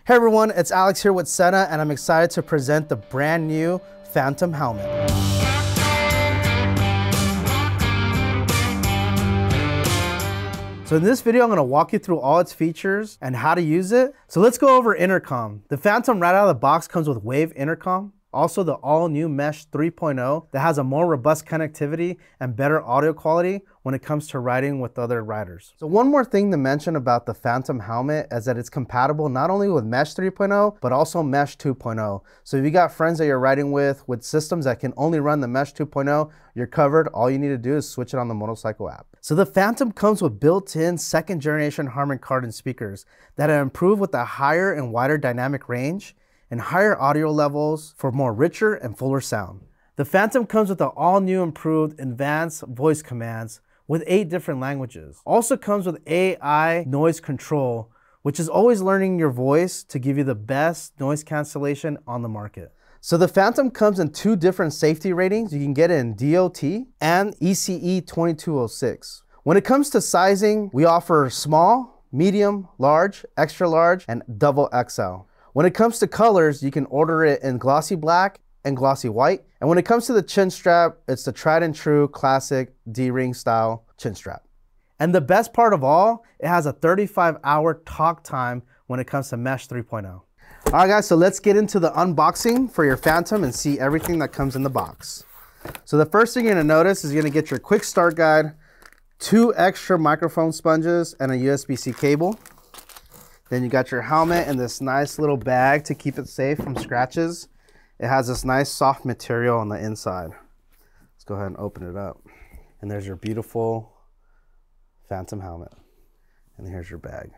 Hey everyone, it's Alex here with Sena, and I'm excited to present the brand new Phantom helmet. So in this video, I'm going to walk you through all its features and how to use it. So let's go over intercom. The Phantom right out of the box comes with Wave Intercom. Also the all-new Mesh 3.0 that has a more robust connectivity and better audio quality when it comes to riding with other riders. So one more thing to mention about the Phantom helmet is that it's compatible not only with Mesh 3.0, but also Mesh 2.0. So if you got friends that you're riding with systems that can only run the Mesh 2.0, you're covered. All you need to do is switch it on the motorcycle app. So the Phantom comes with built-in second generation Harman Kardon speakers that are improved with a higher and wider dynamic range and higher audio levels for more richer and fuller sound. The Phantom comes with the all-new improved advanced voice commands with 8 different languages. Also comes with AI noise control, which is always learning your voice to give you the best noise cancellation on the market. So the Phantom comes in 2 different safety ratings. You can get it in DOT and ECE 2206. When it comes to sizing, we offer small, medium, large, extra large, and double XL. When it comes to colors, you can order it in glossy black and glossy white. And when it comes to the chin strap, it's the tried and true classic D-ring style chin strap. And the best part of all, it has a 35-hour talk time when it comes to Mesh 3.0. All right guys, so let's get into the unboxing for your Phantom and see everything that comes in the box. So the first thing you're gonna notice is you're gonna get your quick start guide, 2 extra microphone sponges, and a USB-C cable. Then you got your helmet in this nice little bag to keep it safe from scratches. It has this nice soft material on the inside. Let's go ahead and open it up. And there's your beautiful Phantom helmet. And here's your bag.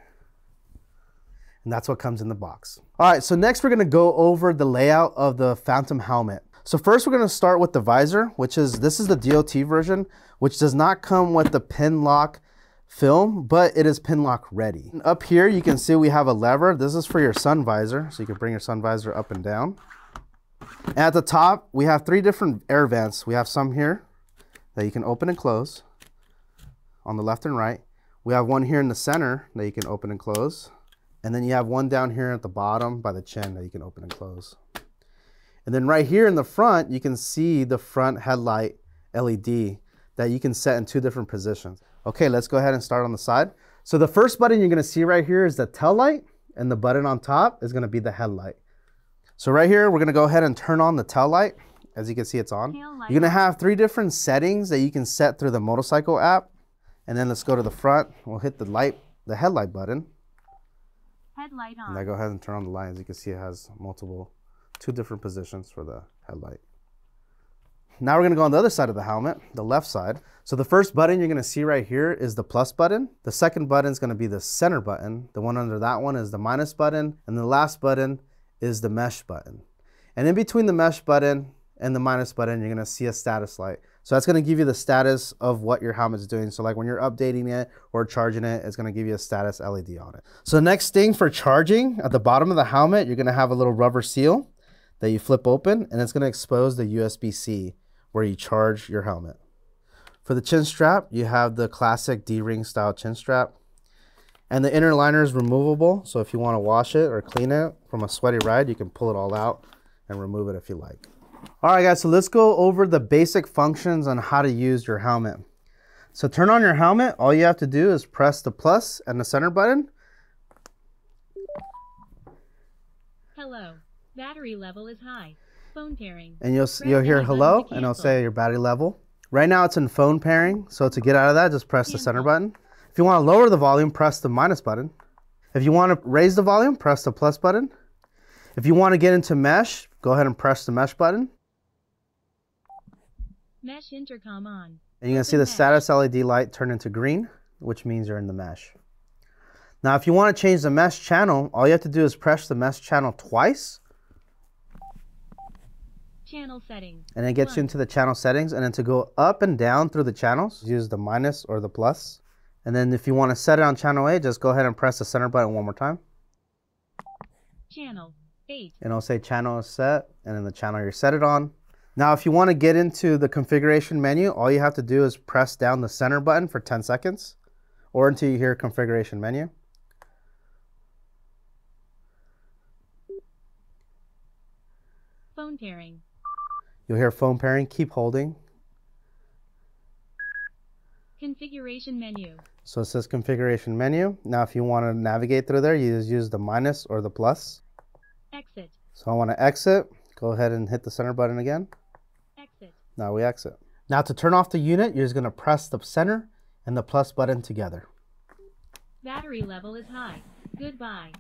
And that's what comes in the box. All right, so next we're gonna go over the layout of the Phantom helmet. So first we're gonna start with the visor, this is the DOT version, which does not come with the pin lock film, but it is pin lock ready. And up here you can see we have a lever. This is for your sun visor, so you can bring your sun visor up and down. And at the top we have 3 different air vents. We have some here that you can open and close on the left and right. We have one here in the center that you can open and close, and then you have one down here at the bottom by the chin that you can open and close. And then right here in the front you can see the front headlight LED that you can set in 2 different positions. Okay, let's go ahead and start on the side. So the first button you're gonna see right here is the tail light, and the button on top is gonna be the headlight. So right here, we're gonna go ahead and turn on the tail light. As you can see, it's on. You're gonna have 3 different settings that you can set through the motorcycle app. And then let's go to the front. We'll hit the headlight button. Headlight on. And I go ahead and turn on the light. As you can see, it has 2 different positions for the headlight. Now we're gonna go on the other side of the helmet, the left side. So the first button you're gonna see right here is the plus button. The second button is gonna be the center button. The one under that one is the minus button. And the last button is the mesh button. And in between the mesh button and the minus button, you're gonna see a status light. So that's gonna give you the status of what your helmet's doing. So like when you're updating it or charging it, it's gonna give you a status LED on it. So next thing for charging, at the bottom of the helmet, you're gonna have a little rubber seal that you flip open, and it's gonna expose the USB-C where you charge your helmet. For the chin strap, you have the classic D-ring style chin strap. And the inner liner is removable, so if you want to wash it or clean it from a sweaty ride, you can pull it all out and remove it if you like. All right guys, so let's go over the basic functions on how to use your helmet. So turn on your helmet, all you have to do is press the plus and the center button. Hello, battery level is high. Phone pairing. And you'll hear hello, and it'll say your battery level. Right now it's in phone pairing, so to get out of that, just press the center button. If you want to lower the volume, press the minus button. If you want to raise the volume, press the plus button. If you want to get into mesh, go ahead and press the mesh button. Mesh intercom on. And you're going to see the status LED light turn into green, which means you're in the mesh. Now if you want to change the mesh channel, all you have to do is press the mesh channel twice. Channel settings. And it gets you into the channel settings, and then to go up and down through the channels, use the minus or the plus. And then if you want to set it on channel 8, just go ahead and press the center button one more time. Channel 8. And it'll say channel is set, and then the channel you set it on. Now if you want to get into the configuration menu, all you have to do is press down the center button for 10 seconds or until you hear configuration menu. Phone pairing. You'll hear phone pairing. Keep holding. Configuration menu. So it says configuration menu. Now if you want to navigate through there, you just use the minus or the plus. Exit. So I want to exit. Go ahead and hit the center button again. Exit. Now we exit. Now to turn off the unit, you're just going to press the center and the plus button together. Battery level is high. Goodbye.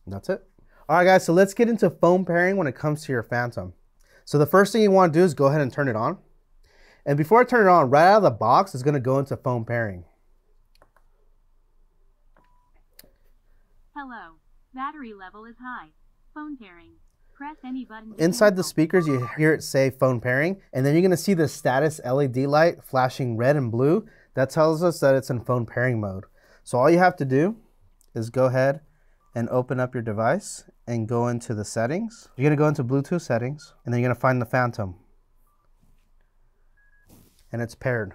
That's it. All right, guys, so let's get into phone pairing when it comes to your Phantom. So the first thing you want to do is go ahead and turn it on. And before I turn it on, right out of the box, it's going to go into phone pairing. Hello. Battery level is high. Phone pairing. Press any button. Inside the speakers, you hear it say phone pairing, and then you're going to see the status LED light flashing red and blue. That tells us that it's in phone pairing mode. So all you have to do is go ahead and open up your device and go into the settings. You're going to go into Bluetooth settings, and then you're going to find the Phantom. And it's paired.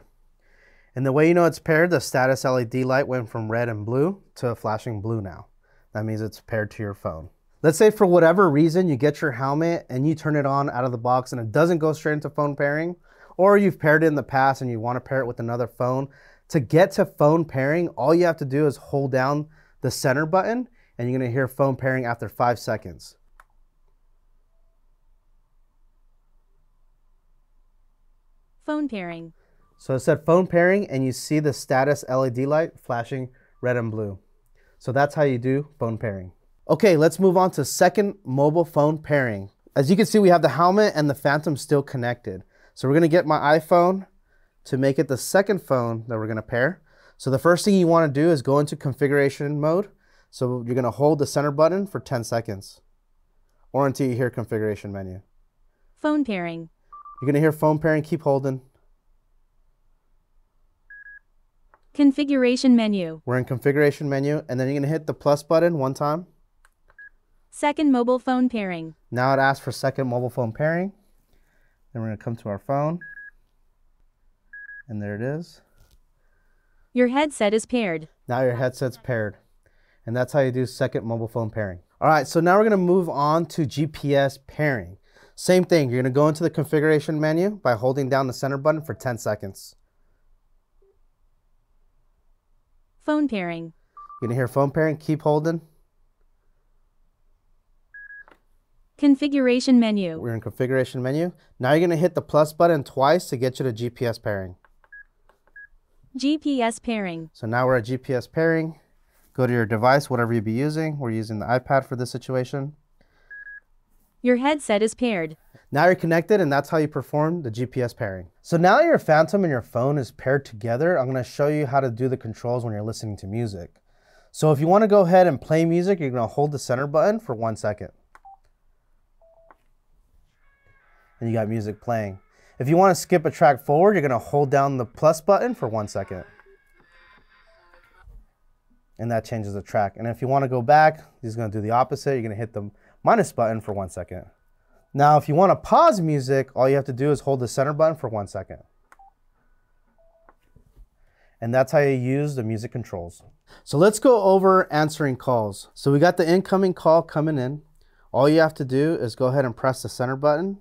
And the way you know it's paired, the status LED light went from red and blue to flashing blue now. That means it's paired to your phone. Let's say for whatever reason you get your helmet and you turn it on out of the box and it doesn't go straight into phone pairing, or you've paired it in the past and you want to pair it with another phone. To get to phone pairing, all you have to do is hold down the center button and you're going to hear phone pairing after 5 seconds. Phone pairing. So it said phone pairing and you see the status LED light flashing red and blue. So that's how you do phone pairing. Okay, let's move on to second mobile phone pairing. As you can see, we have the helmet and the Phantom still connected. So we're gonna get my iPhone to make it the second phone that we're gonna pair. So the first thing you wanna do is go into configuration mode. So you're gonna hold the center button for 10 seconds or until you hear configuration menu. Phone pairing. You're gonna hear phone pairing, keep holding. Configuration menu. We're in configuration menu, and then you're gonna hit the plus button one time. Second mobile phone pairing. Now it asks for second mobile phone pairing. Then we're gonna come to our phone. And there it is. Your headset is paired. Now your headset's paired. And that's how you do second mobile phone pairing. All right, so now we're gonna move on to GPS pairing. Same thing, you're gonna go into the configuration menu by holding down the center button for 10 seconds. Phone pairing. You're gonna hear phone pairing, keep holding. Configuration menu. We're in configuration menu. Now you're gonna hit the plus button twice to get you to GPS pairing. GPS pairing. So now we're at GPS pairing. Go to your device, whatever you be using. We're using the iPad for this situation. Your headset is paired. Now you're connected, and that's how you perform the GPS pairing. So now your Phantom and your phone is paired together, I'm gonna show you how to do the controls when you're listening to music. So if you wanna go ahead and play music, you're gonna hold the center button for 1 second. And you got music playing. If you wanna skip a track forward, you're gonna hold down the plus button for 1 second. And that changes the track. And if you wanna go back, he's gonna do the opposite. You're gonna hit the minus button for 1 second. Now, if you want to pause music, all you have to do is hold the center button for 1 second. And that's how you use the music controls. So let's go over answering calls. So we got the incoming call coming in. All you have to do is go ahead and press the center button,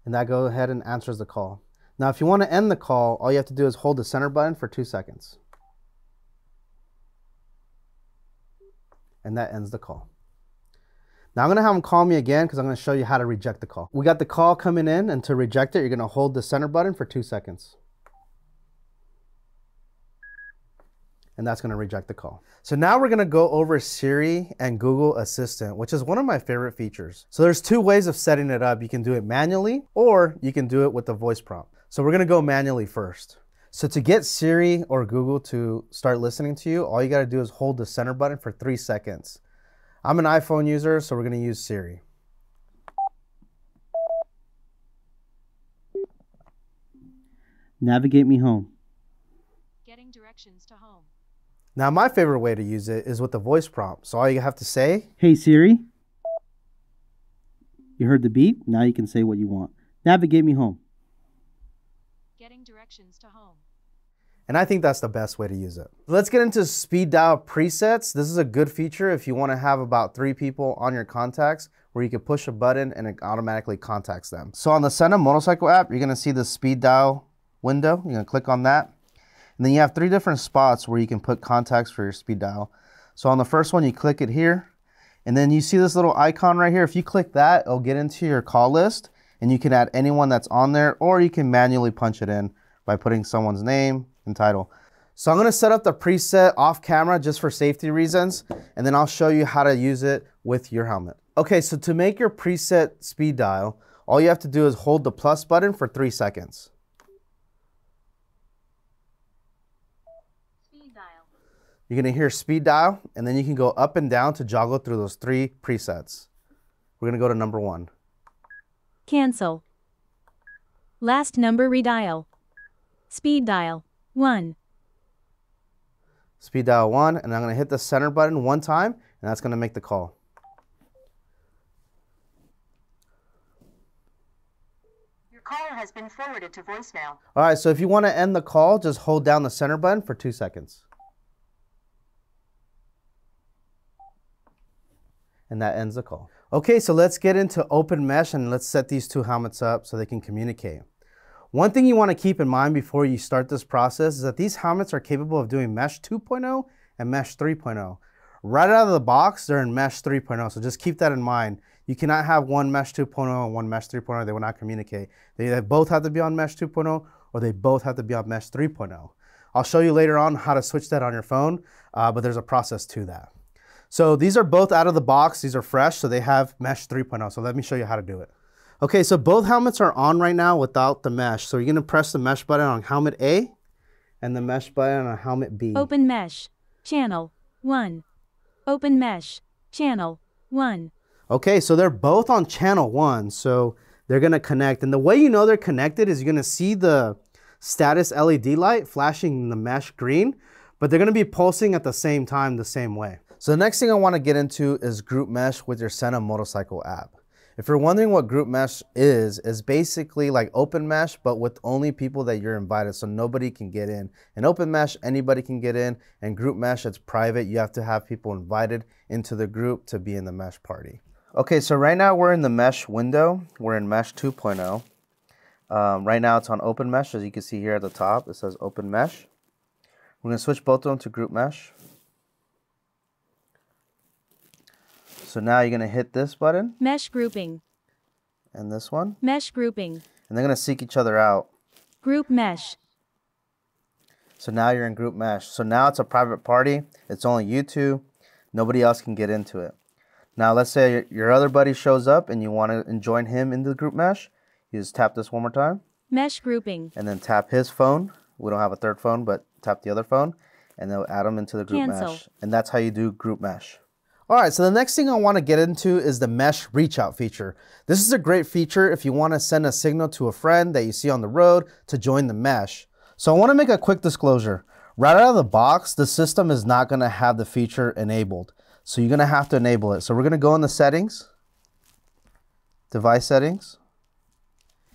and that goes ahead and answers the call. Now, if you want to end the call, all you have to do is hold the center button for 2 seconds. And that ends the call. Now I'm gonna have him call me again because I'm gonna show you how to reject the call. We got the call coming in, and to reject it, you're gonna hold the center button for 2 seconds. And that's gonna reject the call. So now we're gonna go over Siri and Google Assistant, which is one of my favorite features. So there's 2 ways of setting it up. You can do it manually, or you can do it with the voice prompt. So we're gonna go manually first. So to get Siri or Google to start listening to you, all you gotta do is hold the center button for 3 seconds. I'm an iPhone user, so we're gonna use Siri. Navigate me home. Getting directions to home. Now my favorite way to use it is with the voice prompt. So all you have to say, "Hey Siri." You heard the beep, now you can say what you want. Navigate me home. Getting directions to home. And I think that's the best way to use it. Let's get into speed dial presets. This is a good feature if you want to have about 3 people on your contacts where you can push a button and it automatically contacts them. So on the Sena motorcycle app, you're going to see the speed dial window. You're going to click on that. And then you have 3 different spots where you can put contacts for your speed dial. So on the first one, you click it here. And then you see this little icon right here. If you click that, it'll get into your call list and you can add anyone that's on there, or you can manually punch it in by putting someone's name and title. So I'm gonna set up the preset off camera just for safety reasons, and then I'll show you how to use it with your helmet. Okay, so to make your preset speed dial, all you have to do is hold the plus button for 3 seconds. Speed dial. You're gonna hear speed dial, and then you can go up and down to joggle through those 3 presets. We're gonna go to number 1. Cancel. Last number redial. Speed dial 1. Speed dial 1, and I'm gonna hit the center button 1 time, and that's gonna make the call. Your caller has been forwarded to voicemail. All right, so if you wanna end the call, just hold down the center button for 2 seconds. And that ends the call. Okay, so let's get into open mesh and let's set these 2 helmets up so they can communicate. One thing you want to keep in mind before you start this process is that these helmets are capable of doing mesh 2.0 and mesh 3.0. Right out of the box, they're in mesh 3.0, so just keep that in mind. You cannot have one mesh 2.0 and one mesh 3.0, they will not communicate. They both have to be on mesh 2.0 or they both have to be on mesh 3.0. I'll show you later on how to switch that on your phone, but there's a process to that. So these are both out of the box, these are fresh, so they have mesh 3.0, so let me show you how to do it. Okay, so both helmets are on right now without the mesh. So you're gonna press the mesh button on helmet A and the mesh button on helmet B. Open mesh. Channel 1. Open mesh. Channel 1. Okay, so they're both on channel 1, so they're gonna connect. And the way you know they're connected is you're gonna see the status LED light flashing in the mesh green, but they're gonna be pulsing at the same time the same way. So the next thing I wanna get into is group mesh with your Sena motorcycle app. If you're wondering what group mesh is basically like open mesh, but with only people that you're invited, so nobody can get in. In open mesh, anybody can get in, and group mesh, it's private. You have to have people invited into the group to be in the mesh party. Okay, so right now we're in the mesh window. We're in mesh 2.0. Right now it's on open mesh, as you can see here at the top, it says open mesh. We're gonna switch both of them to group mesh. So now you're gonna hit this button. Mesh grouping. And this one. Mesh grouping. And they're gonna seek each other out. Group mesh. So now you're in group mesh. So now it's a private party. It's only you 2. Nobody else can get into it. Now let's say your other buddy shows up and you wanna join him into the group mesh. You just tap this one more time. Mesh grouping. And then tap his phone. We don't have a third phone, but tap the other phone. And they'll add them into the group mesh. And that's how you do group mesh. All right, so the next thing I want to get into is the mesh reach out feature. This is a great feature if you want to send a signal to a friend that you see on the road to join the mesh. So I want to make a quick disclosure. Right out of the box, the system is not going to have the feature enabled. So you're going to have to enable it. So we're going to go in the settings, device settings,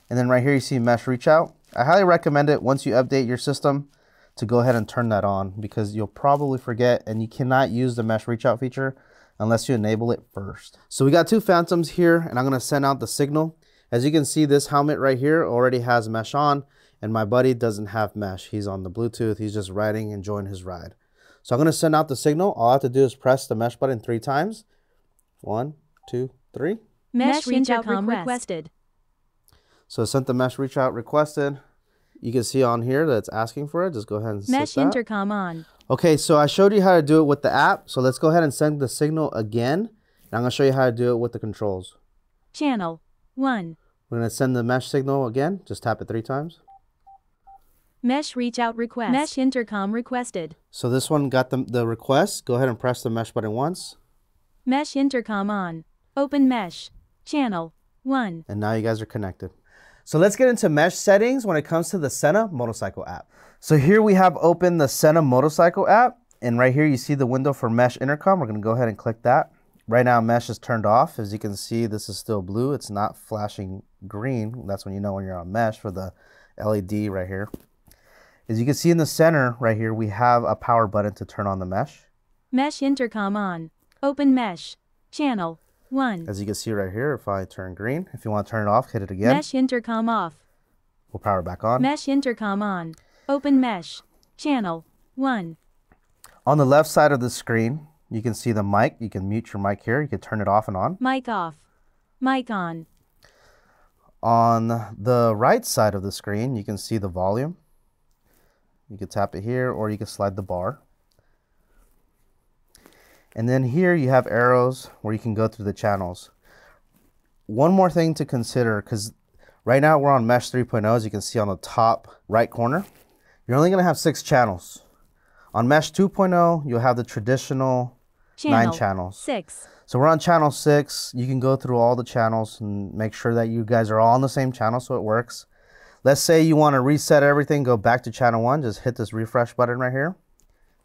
and then right here you see mesh reach out. I highly recommend it once you update your system to go ahead and turn that on, because you'll probably forget and you cannot use the mesh reach out feature unless you enable it first. So we got 2 Phantoms here, and I'm gonna send out the signal. As you can see, this helmet right here already has mesh on, and my buddy doesn't have mesh. He's on the Bluetooth, he's just riding, enjoying his ride. So I'm gonna send out the signal. All I have to do is press the mesh button 3 times. 1, 2, 3. Mesh reach out requested. So sent the mesh reach out requested. You can see on here that it's asking for it. Just go ahead and set Mesh that. intercom on. Okay, so I showed you how to do it with the app. So let's go ahead and send the signal again. And I'm gonna show you how to do it with the controls. Channel 1. We're gonna send the mesh signal again. Just tap it 3 times. Mesh reach out request. Mesh intercom requested. So this one got the request. Go ahead and press the mesh button once. Mesh intercom on. Open mesh. Channel 1. And now you guys are connected. So let's get into mesh settings when it comes to the Sena motorcycle app. So here we have open the Sena motorcycle app, and right here you see the window for mesh intercom. We're gonna go ahead and click that. Right now mesh is turned off. As you can see, this is still blue. It's not flashing green. That's when you know when you're on mesh for the LED right here. As you can see in the center right here, we have a power button to turn on the mesh. Mesh intercom on. Open mesh. Channel 1. As you can see right here, if I turn green, if you want to turn it off, hit it again. Mesh intercom off. We'll power it back on. Mesh intercom on. Open mesh. Channel 1. On the left side of the screen, you can see the mic. You can mute your mic here. You can turn it off and on. Mic off. Mic on. On the right side of the screen, you can see the volume. You can tap it here, or you can slide the bar. And then here you have arrows where you can go through the channels. One more thing to consider, because right now we're on Mesh 3.0, as you can see on the top right corner. You're only going to have 6 channels. On Mesh 2.0, you'll have the traditional 9 channels. 6. So we're on channel 6. You can go through all the channels and make sure that you guys are all on the same channel so it works. Let's say you want to reset everything, go back to channel 1. Just hit this refresh button right here.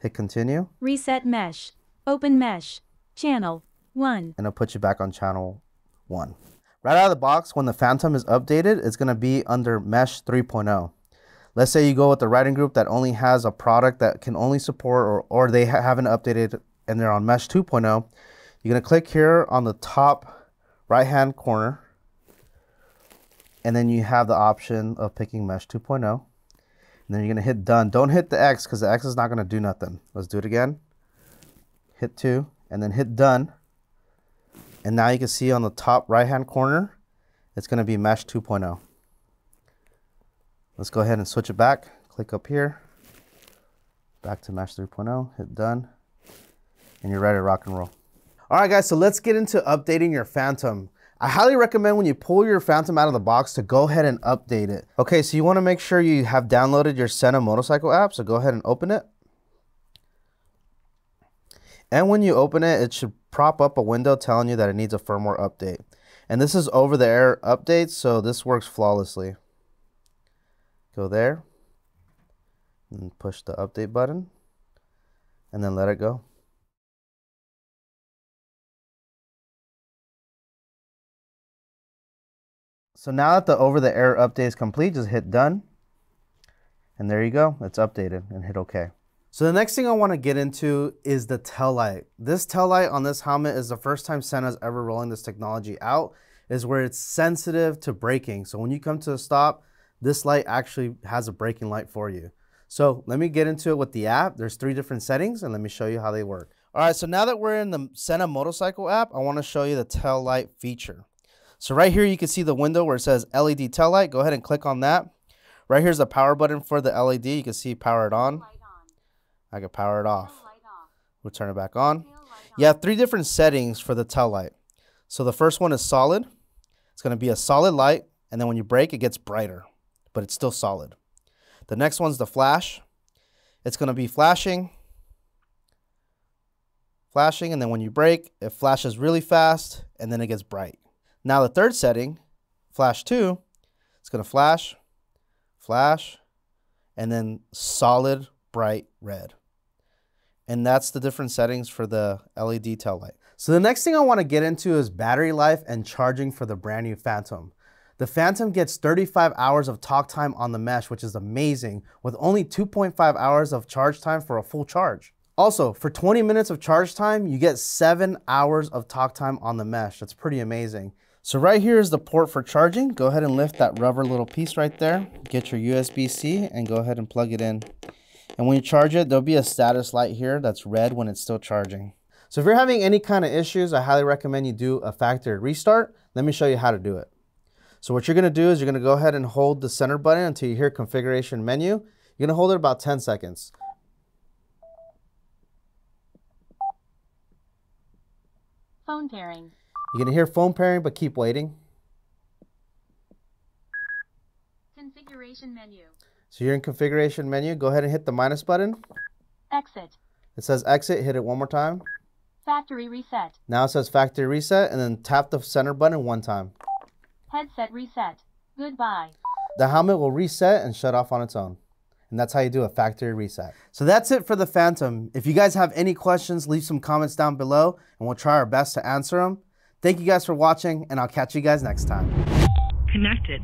Hit continue. Reset mesh. Open mesh. Channel 1. And it'll put you back on channel 1. Right out of the box, when the Phantom is updated, it's going to be under Mesh 3.0. Let's say you go with the writing group that only has a product that can only support, or they haven't updated and they're on Mesh 2.0. You're going to click here on the top right-hand corner. And then you have the option of picking Mesh 2.0. And then you're going to hit done. Don't hit the X because the X is not going to do nothing. Let's do it again. Hit 2 and then hit done. And now you can see on the top right-hand corner, it's going to be Mesh 2.0. Let's go ahead and switch it back. Click up here. Back to Mesh 3.0. Hit done. And you're ready to rock and roll. All right, guys, so let's get into updating your Phantom. I highly recommend when you pull your Phantom out of the box to go ahead and update it. Okay, so you want to make sure you have downloaded your Sena motorcycle app, so go ahead and open it. And when you open it, it should prop up a window telling you that it needs a firmware update. And this is over-the-air update, so this works flawlessly. Go there, and push the update button, and then let it go. So now that the over-the-air update is complete, just hit done. And there you go, it's updated, and hit OK. So the next thing I want to get into is the tail light. This tail light on this helmet is the first time Sena's ever rolling this technology out, is where it's sensitive to braking. So when you come to a stop, this light actually has a braking light for you. So let me get into it with the app. There's 3 different settings, and let me show you how they work. All right, so now that we're in the Sena motorcycle app, I want to show you the tail light feature. So right here, you can see the window where it says LED tail light. Go ahead and click on that. Right here's the power button for the LED. You can see power it on. I can power it off. We'll turn it back on. You have 3 different settings for the tail light. So the first one is solid. It's going to be a solid light, and then when you brake, it gets brighter, but it's still solid. The next one's the flash. It's going to be flashing, and then when you brake, it flashes really fast, and then it gets bright. Now the third setting, flash 2, it's going to flash, and then solid, bright red. And that's the different settings for the LED tail light. So the next thing I want to get into is battery life and charging for the brand new Phantom. The Phantom gets 35 hours of talk time on the mesh, which is amazing, with only 2.5 hours of charge time for a full charge. Also, for 20 minutes of charge time, you get 7 hours of talk time on the mesh. That's pretty amazing. So right here is the port for charging. Go ahead and lift that rubber little piece right there. Get your USB-C and go ahead and plug it in. And when you charge it, there'll be a status light here that's red when it's still charging. So if you're having any kind of issues, I highly recommend you do a factory restart. Let me show you how to do it. So what you're going to do is you're going to go ahead and hold the center button until you hear configuration menu. You're going to hold it about 10 seconds. Phone pairing. You're going to hear phone pairing, but keep waiting. Configuration menu. So you're in configuration menu. Go ahead and hit the minus button. Exit. It says exit. Hit it one more time. Factory reset. Now it says factory reset, and then tap the center button one time. Headset reset. Goodbye. The helmet will reset and shut off on its own. And that's how you do a factory reset. So that's it for the Phantom. If you guys have any questions, leave some comments down below, and we'll try our best to answer them. Thank you guys for watching, and I'll catch you guys next time. Connected.